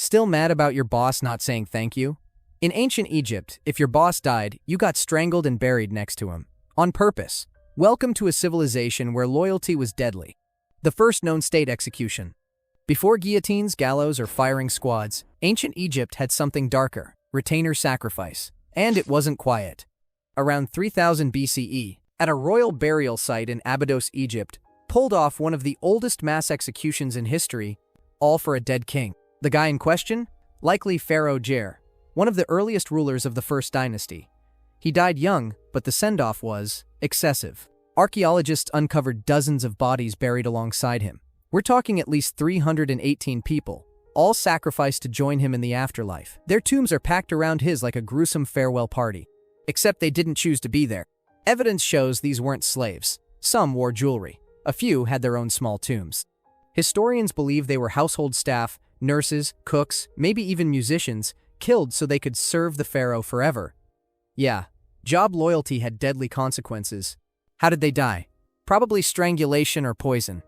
Still mad about your boss not saying thank you? In ancient Egypt, if your boss died, you got strangled and buried next to him. On purpose. Welcome to a civilization where loyalty was deadly. The first known state execution. Before guillotines, gallows, or firing squads, ancient Egypt had something darker, retainer sacrifice. And it wasn't quiet. Around 3000 BCE, at a royal burial site in Abydos, Egypt, pulled off one of the oldest mass executions in history, all for a dead king. The guy in question? Likely Pharaoh Jer, one of the earliest rulers of the First Dynasty. He died young, but the send-off was excessive. Archaeologists uncovered dozens of bodies buried alongside him. We're talking at least 318 people, all sacrificed to join him in the afterlife. Their tombs are packed around his like a gruesome farewell party. Except they didn't choose to be there. Evidence shows these weren't slaves. Some wore jewelry. A few had their own small tombs. Historians believe they were household staff, nurses, cooks, maybe even musicians, killed so they could serve the pharaoh forever. Yeah, job loyalty had deadly consequences. How did they die? Probably strangulation or poison.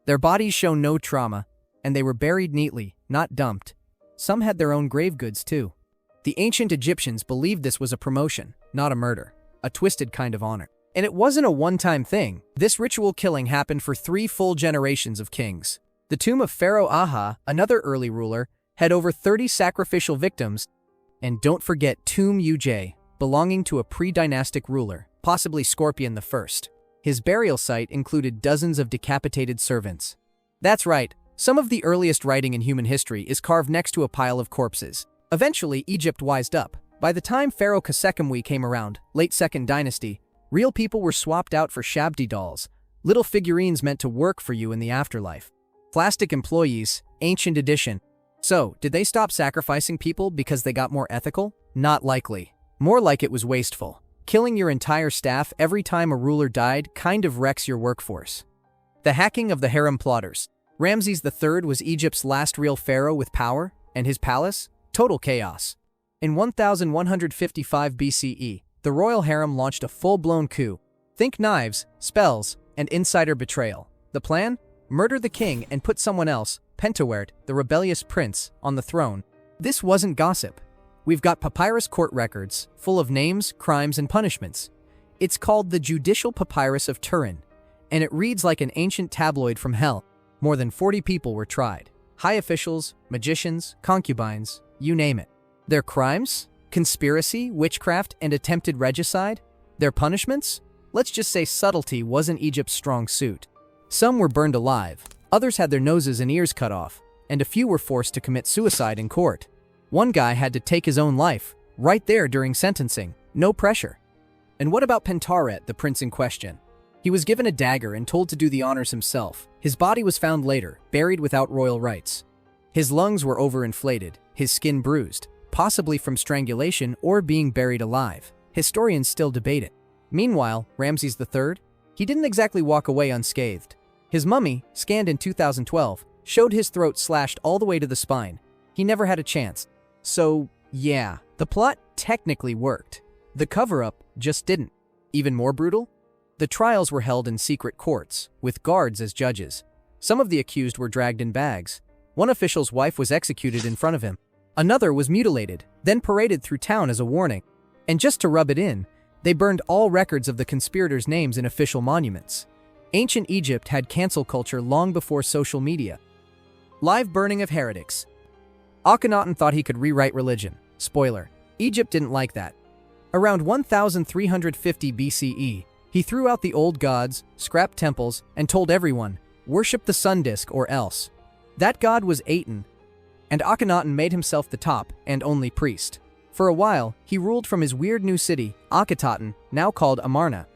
Their bodies show no trauma, and they were buried neatly, not dumped. Some had their own grave goods too. The ancient Egyptians believed this was a promotion, not a murder, a twisted kind of honor. And it wasn't a one-time thing. This ritual killing happened for 3 full generations of kings. The tomb of Pharaoh Aha, another early ruler, had over 30 sacrificial victims. And don't forget Tomb Uj, belonging to a pre-dynastic ruler, possibly Scorpion I. His burial site included dozens of decapitated servants. That's right, some of the earliest writing in human history is carved next to a pile of corpses. Eventually, Egypt wised up. By the time Pharaoh Khsekhemwy came around, late 2nd Dynasty, real people were swapped out for shabdi dolls, little figurines meant to work for you in the afterlife. Plastic employees, ancient edition. So, did they stop sacrificing people because they got more ethical? Not likely. More like it was wasteful. Killing your entire staff every time a ruler died kind of wrecks your workforce. The hacking of the Harem plotters. Ramses III was Egypt's last real pharaoh with power, and his palace? Total chaos. In 1155 BCE, the royal harem launched a full-blown coup. Think knives, spells, and insider betrayal. The plan? Murder the king and put someone else, Pentaweret, the rebellious prince, on the throne. This wasn't gossip. We've got papyrus court records, full of names, crimes, and punishments. It's called the Judicial Papyrus of Turin, and it reads like an ancient tabloid from hell. More than 40 people were tried. High officials, magicians, concubines, you name it. Their crimes? Conspiracy, witchcraft, and attempted regicide? Their punishments? Let's just say subtlety wasn't Egypt's strong suit. Some were burned alive, others had their noses and ears cut off, and a few were forced to commit suicide in court. One guy had to take his own life, right there during sentencing, no pressure. And what about Pentaweret, the prince in question? He was given a dagger and told to do the honors himself. His body was found later, buried without royal rites. His lungs were overinflated, his skin bruised, possibly from strangulation or being buried alive. Historians still debate it. Meanwhile, Ramses III? He didn't exactly walk away unscathed. His mummy, scanned in 2012, showed his throat slashed all the way to the spine. He never had a chance. So, yeah, the plot technically worked. The cover-up just didn't. Even more brutal? The trials were held in secret courts, with guards as judges. Some of the accused were dragged in bags. One official's wife was executed in front of him. Another was mutilated, then paraded through town as a warning. And just to rub it in, they burned all records of the conspirators' names in official monuments. Ancient Egypt had cancel culture long before social media. Live burning of heretics. Akhenaten thought he could rewrite religion. Spoiler, Egypt didn't like that. Around 1350 BCE, he threw out the old gods, scrapped temples, and told everyone, worship the sun disk or else. That god was Aten, and Akhenaten made himself the top and only priest. For a while, he ruled from his weird new city, Akhetaten, now called Amarna.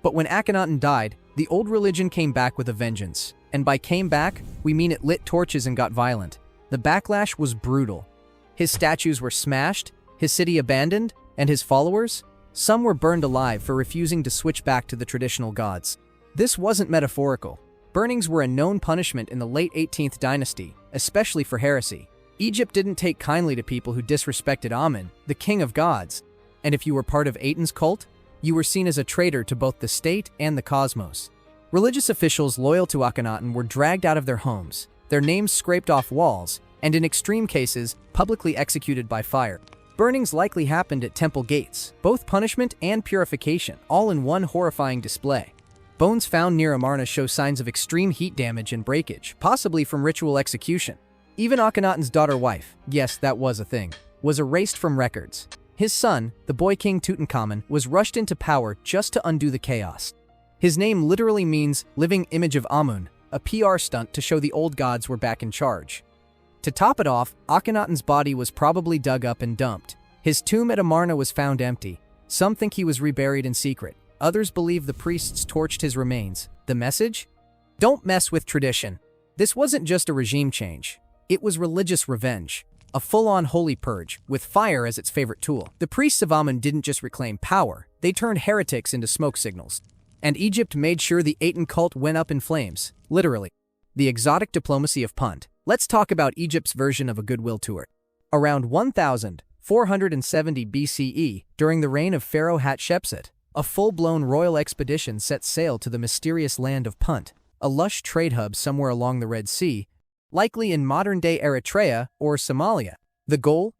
But when Akhenaten died, the old religion came back with a vengeance. And by came back, we mean it lit torches and got violent. The backlash was brutal. His statues were smashed, his city abandoned, and his followers? Some were burned alive for refusing to switch back to the traditional gods. This wasn't metaphorical. Burnings were a known punishment in the late 18th dynasty, especially for heresy. Egypt didn't take kindly to people who disrespected Amun, the king of gods. And if you were part of Aten's cult, you were seen as a traitor to both the state and the cosmos. Religious officials loyal to Akhenaten were dragged out of their homes, their names scraped off walls, and in extreme cases, publicly executed by fire. Burnings likely happened at temple gates, both punishment and purification, all in one horrifying display. Bones found near Amarna show signs of extreme heat damage and breakage, possibly from ritual execution. Even Akhenaten's daughter-wife, yes, that was a thing, was erased from records. His son, the boy king Tutankhamun, was rushed into power just to undo the chaos. His name literally means living image of Amun, a PR stunt to show the old gods were back in charge. To top it off, Akhenaten's body was probably dug up and dumped. His tomb at Amarna was found empty. Some think he was reburied in secret. Others believe the priests torched his remains. The message? Don't mess with tradition. This wasn't just a regime change. It was religious revenge. A full-on holy purge, with fire as its favorite tool. The priests of Amun didn't just reclaim power, they turned heretics into smoke signals. And Egypt made sure the Aten cult went up in flames, literally. The exotic diplomacy of Punt. Let's talk about Egypt's version of a goodwill tour. Around 1470 BCE, during the reign of Pharaoh Hatshepsut, a full-blown royal expedition set sail to the mysterious land of Punt, a lush trade hub somewhere along the Red Sea, likely in modern-day Eritrea or Somalia. The goal?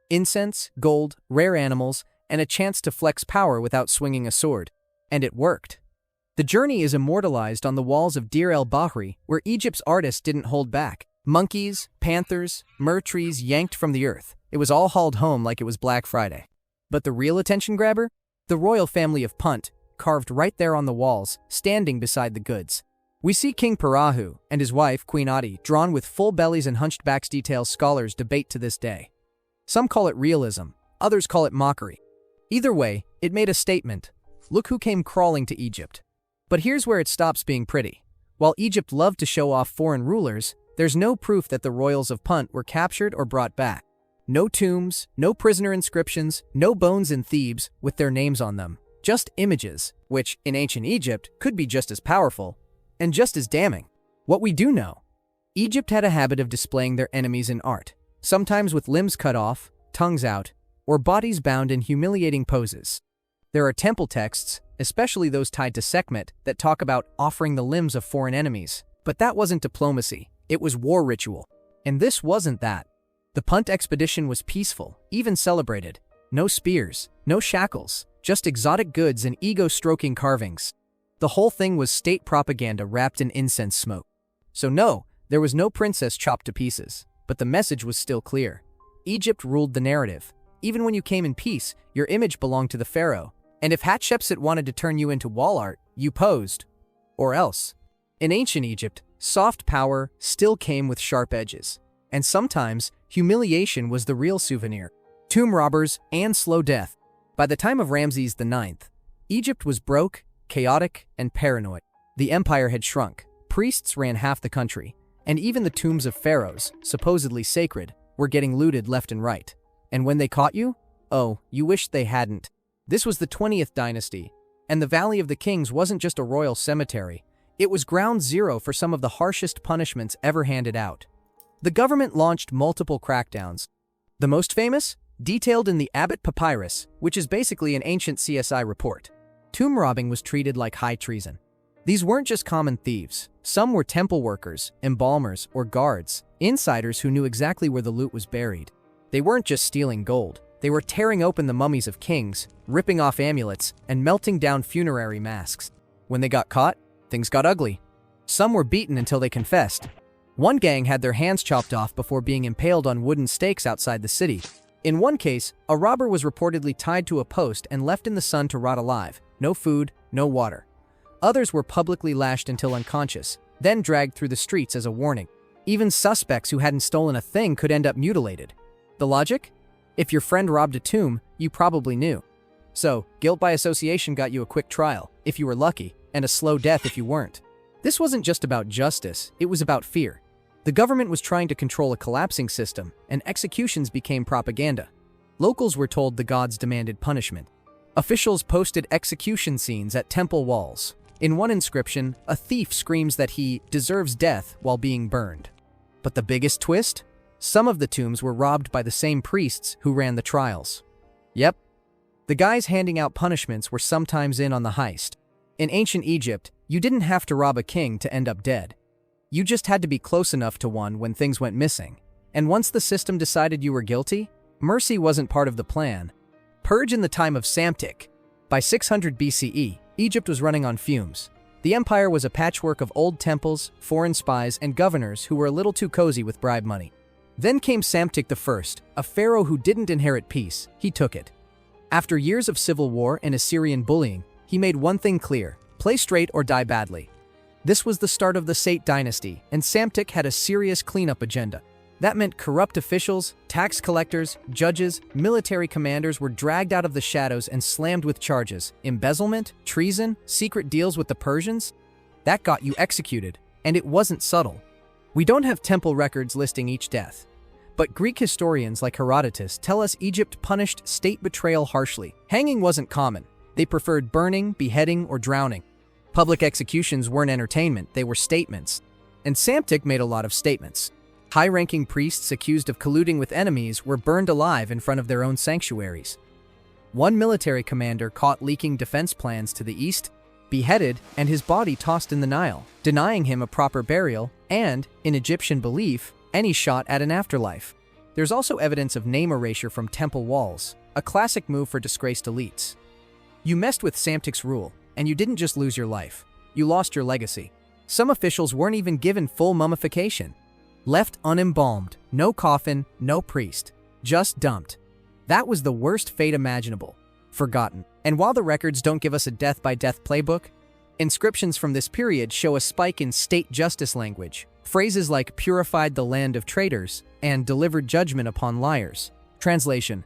Incense, gold, rare animals, and a chance to flex power without swinging a sword. And it worked. The journey is immortalized on the walls of Deir el-Bahri, where Egypt's artists didn't hold back. Monkeys, panthers, myrrh trees yanked from the earth. It was all hauled home like it was Black Friday. But the real attention grabber? The royal family of Punt, carved right there on the walls, standing beside the goods. We see King Parahu and his wife, Queen Ati, drawn with full bellies and hunched backs, details scholars debate to this day. Some call it realism, others call it mockery. Either way, it made a statement. Look who came crawling to Egypt. But here's where it stops being pretty. While Egypt loved to show off foreign rulers, there's no proof that the royals of Punt were captured or brought back. No tombs, no prisoner inscriptions, no bones in Thebes with their names on them. Just images, which, in ancient Egypt, could be just as powerful and just as damning. What we do know: Egypt had a habit of displaying their enemies in art, sometimes with limbs cut off, tongues out, or bodies bound in humiliating poses. There are temple texts, especially those tied to Sekhmet, that talk about offering the limbs of foreign enemies. But that wasn't diplomacy, it was war ritual. And this wasn't that. The Punt expedition was peaceful, even celebrated. No spears, no shackles, just exotic goods and ego-stroking carvings. The whole thing was state propaganda wrapped in incense smoke. So no, there was no princess chopped to pieces. But the message was still clear. Egypt ruled the narrative. Even when you came in peace, your image belonged to the pharaoh. And if Hatshepsut wanted to turn you into wall art, you posed. Or else. In ancient Egypt, soft power still came with sharp edges. And sometimes, humiliation was the real souvenir. Tomb robbers and slow death. By the time of Ramses IX, Egypt was broke, chaotic, and paranoid. The empire had shrunk. Priests ran half the country. And even the tombs of pharaohs, supposedly sacred, were getting looted left and right. And when they caught you? Oh, you wished they hadn't. This was the 20th dynasty, and the Valley of the Kings wasn't just a royal cemetery. It was ground zero for some of the harshest punishments ever handed out. The government launched multiple crackdowns. The most famous? Detailed in the Abbott Papyrus, which is basically an ancient CSI report. Tomb robbing was treated like high treason. These weren't just common thieves. Some were temple workers, embalmers, or guards, insiders who knew exactly where the loot was buried. They weren't just stealing gold. They were tearing open the mummies of kings, ripping off amulets, and melting down funerary masks. When they got caught, things got ugly. Some were beaten until they confessed. One gang had their hands chopped off before being impaled on wooden stakes outside the city. In one case, a robber was reportedly tied to a post and left in the sun to rot alive. No food, no water. Others were publicly lashed until unconscious, then dragged through the streets as a warning. Even suspects who hadn't stolen a thing could end up mutilated. The logic? If your friend robbed a tomb, you probably knew. So, guilt by association got you a quick trial, if you were lucky, and a slow death if you weren't. This wasn't just about justice, it was about fear. The government was trying to control a collapsing system, and executions became propaganda. Locals were told the gods demanded punishment. Officials posted execution scenes at temple walls. In one inscription, a thief screams that he deserves death while being burned. But the biggest twist? Some of the tombs were robbed by the same priests who ran the trials. Yep. The guys handing out punishments were sometimes in on the heist. In ancient Egypt, you didn't have to rob a king to end up dead. You just had to be close enough to one when things went missing. And once the system decided you were guilty, mercy wasn't part of the plan. Purge in the time of Psamtik. By 600 BCE, Egypt was running on fumes. The empire was a patchwork of old temples, foreign spies, and governors who were a little too cozy with bribe money. Then came Psamtik I, a pharaoh who didn't inherit peace, he took it. After years of civil war and Assyrian bullying, he made one thing clear: play straight or die badly. This was the start of the Sate dynasty, and Psamtik had a serious cleanup agenda. That meant corrupt officials, tax collectors, judges, military commanders were dragged out of the shadows and slammed with charges: embezzlement, treason, secret deals with the Persians. That got you executed, and it wasn't subtle. We don't have temple records listing each death, but Greek historians like Herodotus tell us Egypt punished state betrayal harshly. Hanging wasn't common. They preferred burning, beheading, or drowning. Public executions weren't entertainment, they were statements. And Psamtik made a lot of statements. High-ranking priests accused of colluding with enemies were burned alive in front of their own sanctuaries. One military commander caught leaking defense plans to the east, beheaded, and his body tossed in the Nile, denying him a proper burial and, in Egyptian belief, any shot at an afterlife. There's also evidence of name erasure from temple walls, a classic move for disgraced elites. You messed with Psamtik's rule, and you didn't just lose your life, you lost your legacy. Some officials weren't even given full mummification. Left unembalmed, no coffin, no priest, just dumped. That was the worst fate imaginable. Forgotten. And while the records don't give us a death-by-death playbook, inscriptions from this period show a spike in state justice language. Phrases like "purified the land of traitors" and "delivered judgment upon liars." Translation: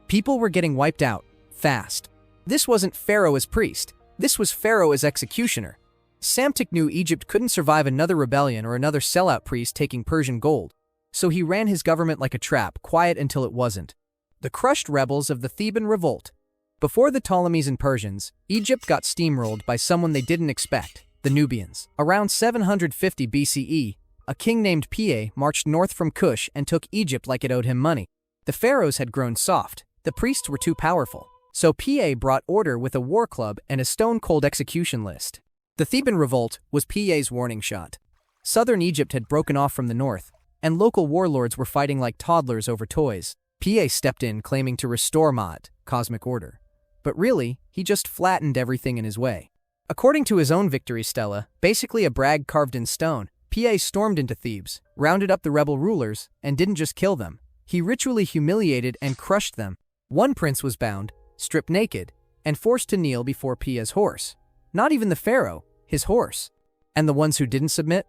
people were getting wiped out, fast. This wasn't Pharaoh as priest, this was Pharaoh as executioner. Psamtik knew Egypt couldn't survive another rebellion or another sellout priest taking Persian gold, so he ran his government like a trap, quiet until it wasn't. The crushed rebels of the Theban revolt. Before the Ptolemies and Persians, Egypt got steamrolled by someone they didn't expect: the Nubians. Around 750 BCE, a king named Ptah marched north from Kush and took Egypt like it owed him money. The pharaohs had grown soft, the priests were too powerful, so Ptah brought order with a war club and a stone-cold execution list. The Theban revolt was Ptah's warning shot. Southern Egypt had broken off from the north, and local warlords were fighting like toddlers over toys. Ptah stepped in claiming to restore Ma'at, cosmic order. But really, he just flattened everything in his way. According to his own victory stela, basically a brag carved in stone, Ptah stormed into Thebes, rounded up the rebel rulers, and didn't just kill them. He ritually humiliated and crushed them. One prince was bound, stripped naked, and forced to kneel before Ptah's horse. Not even the pharaoh, his horse. And the ones who didn't submit?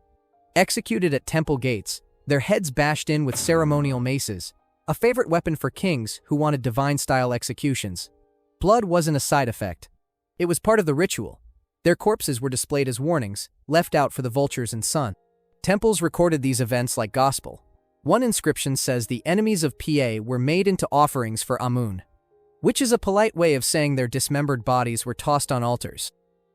Executed at temple gates, their heads bashed in with ceremonial maces, a favorite weapon for kings who wanted divine-style executions. Blood wasn't a side effect. It was part of the ritual. Their corpses were displayed as warnings, left out for the vultures and sun. Temples recorded these events like gospel. One inscription says the enemies of Ptah were made into offerings for Amun, which is a polite way of saying their dismembered bodies were tossed on altars.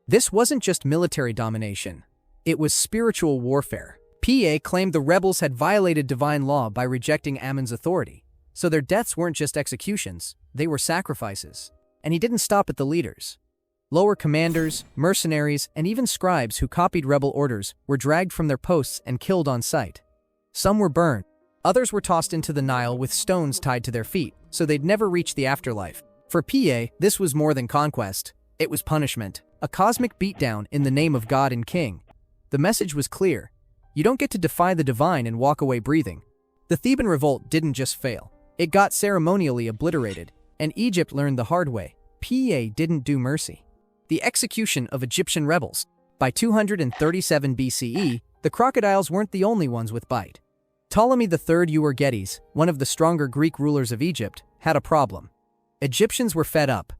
This wasn't just military domination. It was spiritual warfare. Ptah claimed the rebels had violated divine law by rejecting Amun's authority, so their deaths weren't just executions, they were sacrifices. And he didn't stop at the leaders. Lower commanders, mercenaries, and even scribes who copied rebel orders were dragged from their posts and killed on sight. Some were burned. Others were tossed into the Nile with stones tied to their feet, so they'd never reach the afterlife. For Ptah, this was more than conquest. It was punishment, a cosmic beatdown in the name of God and King. The message was clear: you don't get to defy the divine and walk away breathing. The Theban revolt didn't just fail. It got ceremonially obliterated, and Egypt learned the hard way. Ptah didn't do mercy. The execution of Egyptian rebels. By 237 BCE, the crocodiles weren't the only ones with bite. Ptolemy III Euergetes, one of the stronger Greek rulers of Egypt, had a problem. Egyptians were fed up.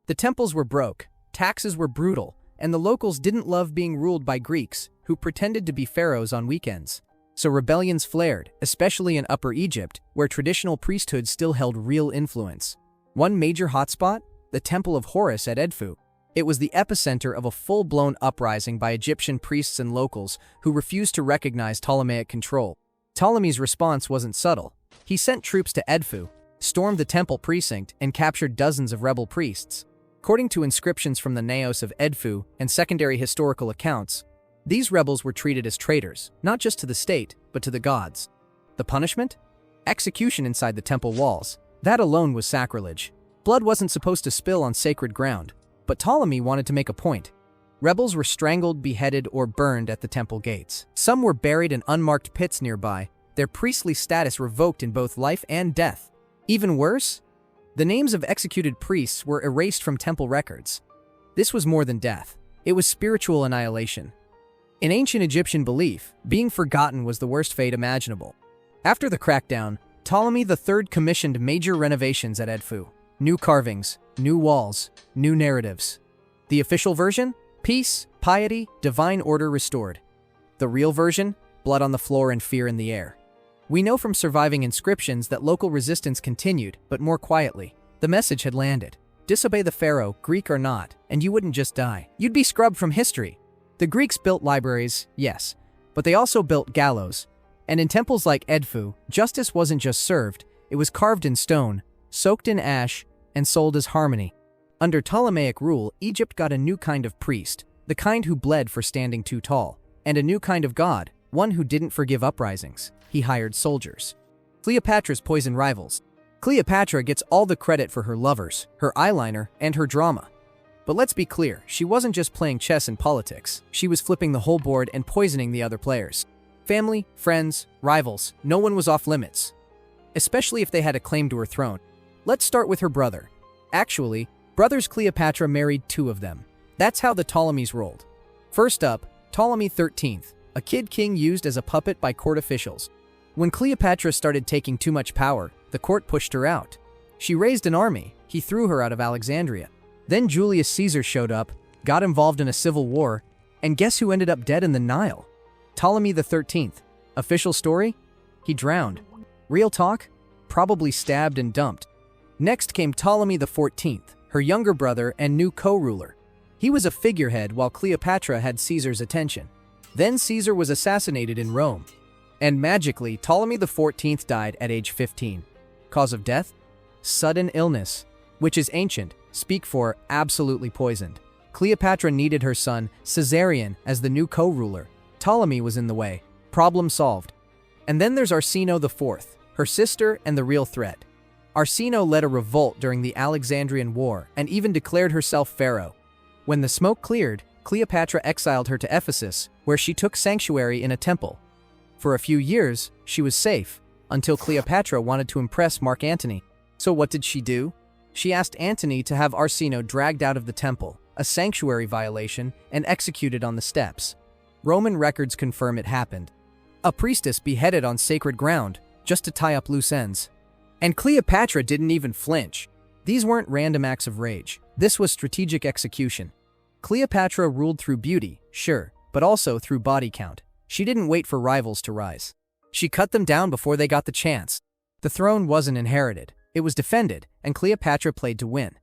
The temples were broke, taxes were brutal, and the locals didn't love being ruled by Greeks, who pretended to be pharaohs on weekends. So rebellions flared, especially in Upper Egypt, where traditional priesthood still held real influence. One major hotspot? The Temple of Horus at Edfu. It was the epicenter of a full-blown uprising by Egyptian priests and locals who refused to recognize Ptolemaic control. Ptolemy's response wasn't subtle. He sent troops to Edfu, stormed the temple precinct, and captured dozens of rebel priests. According to inscriptions from the Naos of Edfu and secondary historical accounts, these rebels were treated as traitors, not just to the state, but to the gods. The punishment? Execution inside the temple walls. That alone was sacrilege. Blood wasn't supposed to spill on sacred ground, but Ptolemy wanted to make a point. Rebels were strangled, beheaded, or burned at the temple gates. Some were buried in unmarked pits nearby, their priestly status revoked in both life and death. Even worse, the names of executed priests were erased from temple records. This was more than death. It was spiritual annihilation. In ancient Egyptian belief, being forgotten was the worst fate imaginable. After the crackdown, Ptolemy III commissioned major renovations at Edfu. New carvings, new walls, new narratives. The official version? Peace, piety, divine order restored. The real version? Blood on the floor and fear in the air. We know from surviving inscriptions that local resistance continued, but more quietly. The message had landed. Disobey the pharaoh, Greek or not, and you wouldn't just die. You'd be scrubbed from history. The Greeks built libraries, yes, but they also built gallows. And in temples like Edfu, justice wasn't just served, it was carved in stone, soaked in ash, and sold as harmony. Under Ptolemaic rule, Egypt got a new kind of priest, the kind who bled for standing too tall, and a new kind of god, one who didn't forgive uprisings. He hired soldiers. Cleopatra's poison rivals. Cleopatra gets all the credit for her lovers, her eyeliner, and her drama. But let's be clear, she wasn't just playing chess in politics. She was flipping the whole board and poisoning the other players. Family, friends, rivals, no one was off limits, especially if they had a claim to her throne. Let's start with her brother. Actually, brothers Cleopatra married 2 of them. That's how the Ptolemies rolled. First up, Ptolemy XIII, a kid king used as a puppet by court officials. When Cleopatra started taking too much power, the court pushed her out. She raised an army. He threw her out of Alexandria. Then Julius Caesar showed up, got involved in a civil war, and guess who ended up dead in the Nile? Ptolemy XIII. Official story? He drowned. Real talk? Probably stabbed and dumped. Next came Ptolemy XIV, her younger brother and new co-ruler. He was a figurehead while Cleopatra had Caesar's attention. Then Caesar was assassinated in Rome. And magically, Ptolemy XIV died at age 15. Cause of death? Sudden illness, which is ancient, speak for absolutely poisoned. Cleopatra needed her son, Caesarion, as the new co-ruler. Ptolemy was in the way. Problem solved. And then there's Arsinoe IV, her sister and the real threat. Arsinoe led a revolt during the Alexandrian War and even declared herself pharaoh. When the smoke cleared, Cleopatra exiled her to Ephesus, where she took sanctuary in a temple. For a few years, she was safe, until Cleopatra wanted to impress Mark Antony. So what did she do? She asked Antony to have Arsinoe dragged out of the temple, a sanctuary violation, and executed on the steps. Roman records confirm it happened. A priestess beheaded on sacred ground, just to tie up loose ends. And Cleopatra didn't even flinch. These weren't random acts of rage. This was strategic execution. Cleopatra ruled through beauty, sure, but also through body count. She didn't wait for rivals to rise. She cut them down before they got the chance. The throne wasn't inherited. It was defended, and Cleopatra played to win.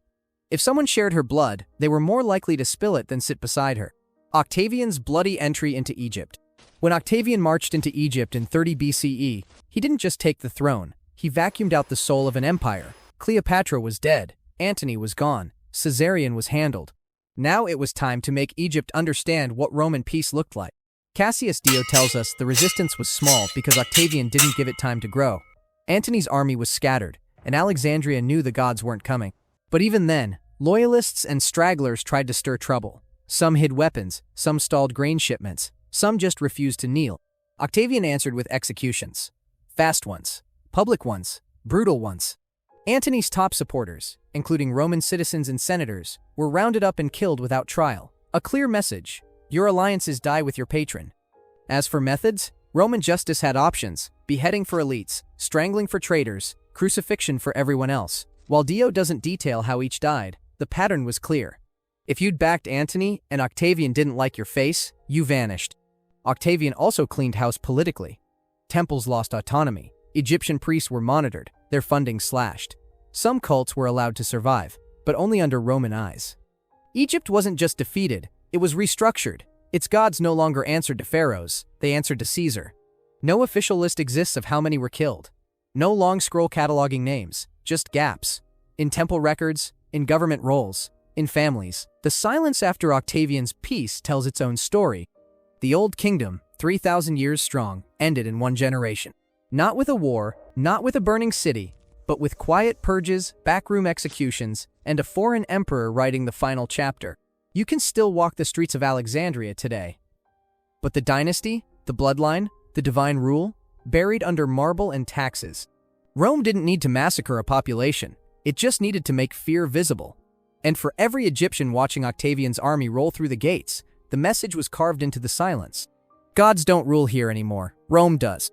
If someone shared her blood, they were more likely to spill it than sit beside her. Octavian's bloody entry into Egypt. When Octavian marched into Egypt in 30 BCE, he didn't just take the throne. He vacuumed out the soul of an empire. Cleopatra was dead. Antony was gone. Caesarion was handled. Now it was time to make Egypt understand what Roman peace looked like. Cassius Dio tells us the resistance was small because Octavian didn't give it time to grow. Antony's army was scattered, and Alexandria knew the gods weren't coming. But even then, loyalists and stragglers tried to stir trouble. Some hid weapons, some stalled grain shipments, some just refused to kneel. Octavian answered with executions. Fast ones, public ones, brutal ones. Antony's top supporters, including Roman citizens and senators, were rounded up and killed without trial. A clear message: your alliances die with your patron. As for methods, Roman justice had options: beheading for elites, strangling for traitors, crucifixion for everyone else. While Dio doesn't detail how each died, the pattern was clear. If you'd backed Antony and Octavian didn't like your face, you vanished. Octavian also cleaned house politically. Temples lost autonomy. Egyptian priests were monitored, their funding slashed. Some cults were allowed to survive, but only under Roman eyes. Egypt wasn't just defeated, it was restructured. Its gods no longer answered to pharaohs, they answered to Caesar. No official list exists of how many were killed. No long scroll cataloging names, just gaps. In temple records, in government rolls, in families. The silence after Octavian's peace tells its own story. The Old Kingdom, 3,000 years strong, ended in one generation. Not with a war, not with a burning city, but with quiet purges, backroom executions, and a foreign emperor writing the final chapter. You can still walk the streets of Alexandria today. But the dynasty, the bloodline, the divine rule, buried under marble and taxes. Rome didn't need to massacre a population. It just needed to make fear visible. And for every Egyptian watching Octavian's army roll through the gates, the message was carved into the silence. Gods don't rule here anymore. Rome does.